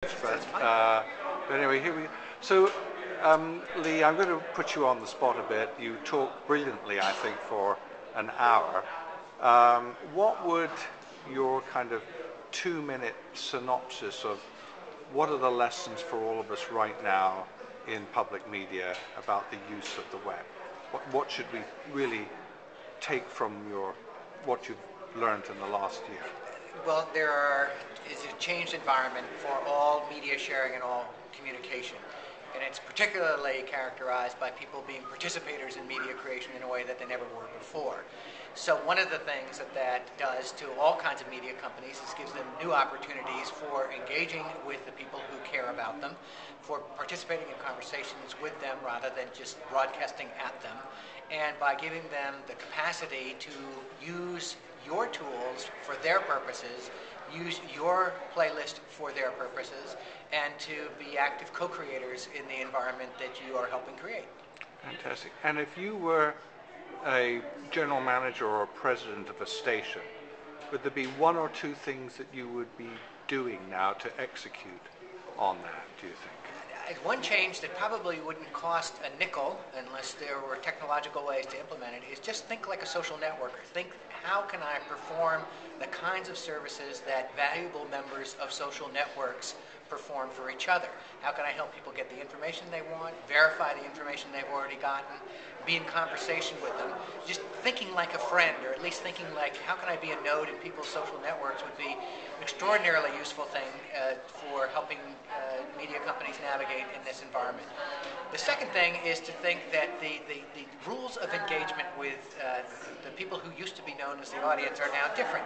But anyway, here we. So, Lee, I'm going to put you on the spot a bit. You talk brilliantly, I think, for an hour. What would your kind of 2-minute synopsis of what are the lessons for all of us right now in public media about the use of the web? What should we really take from what you've learned in the last year? Well, is a changed environment for all media sharing and all communication. And it's particularly characterized by people being participators in media creation in a way that they never were before. So one of the things that does to all kinds of media companies is gives them new opportunities for engaging with the people who care about them, for participating in conversations with them rather than just broadcasting at them, and by giving them the capacity to use your tools for their purposes, use your playlist for their purposes, and to be active co-creators in the environment that you are helping create. Fantastic. And if you were a general manager or a president of a station, would there be one or two things that you would be doing now to execute on that, do you think? One change that probably wouldn't cost a nickel unless there were technological ways to implement it is just think like a social networker. Think, how can I perform the kinds of services that valuable members of social networks perform for each other? How can I help people get the information they want, verify the information they've already gotten, be in conversation with them? Just thinking like a friend, or at least thinking like, how can I be a node in people's social networks, would be an extraordinarily useful thing for helping media companies navigate in this environment. The second thing is to think that the rules of engagement with the people who used to be known as the audience are now different.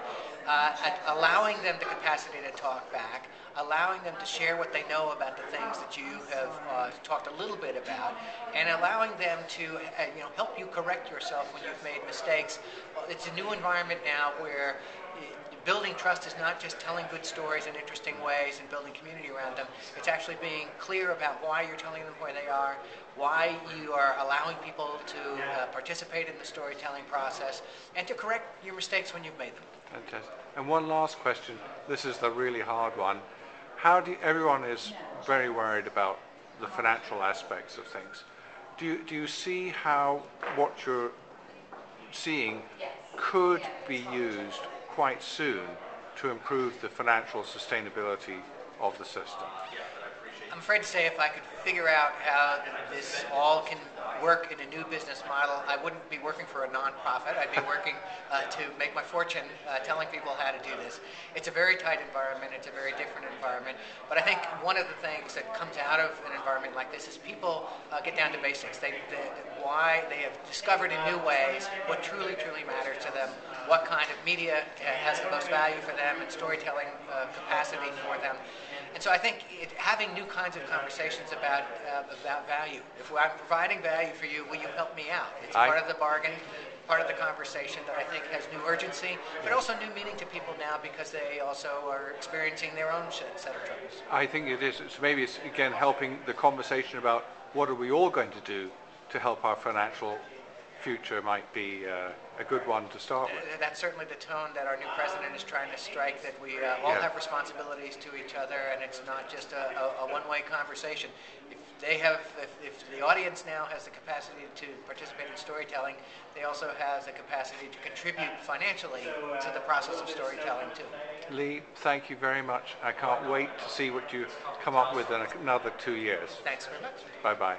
Allowing them the capacity to talk back, allowing them to share what they know about the things that you have talked a little bit about, and allowing them to help you correct yourself when you've made mistakes. Well, it's a new environment now where building trust is not just telling good stories in interesting ways and building community around them. It's actually being clear about why you're telling them where they are, why you are allowing people to participate in the storytelling process, and to correct your mistakes when you've made them. Fantastic. And one last question. This is the really hard one. Everyone is very worried about the financial aspects of things. Do you see how what you're seeing could be used quite soon to improve the financial sustainability of the system? I'm afraid to say if I could figure out how this all can work in a new business model, I wouldn't be working for a nonprofit. I'd be working to make my fortune telling people how to do this. It's a very tight environment. It's a very different environment. But I think one of the things that comes out of an environment like this is people get down to basics. Why they have discovered in new ways what truly matters to them, what kind of media has the most value for them, and storytelling capacity for them. And so I think having new kinds of conversations about value. If I'm providing value for you, will you help me out? It's part of the bargain, part of the conversation that I think has new urgency, but also new meaning to people now because they also are experiencing their own set of troubles. I think it is. Maybe it's, again, helping the conversation about what are we all going to do to help our financial future might be a good one to start with. That's certainly the tone that our new president is trying to strike, that we all have responsibilities to each other, and it's not just a one-way conversation. If the audience now has the capacity to participate in storytelling, they also have the capacity to contribute financially to the process of storytelling too. Lee, thank you very much. I can't wait to see what you come up with in another 2 years. Thanks very much. Bye-bye.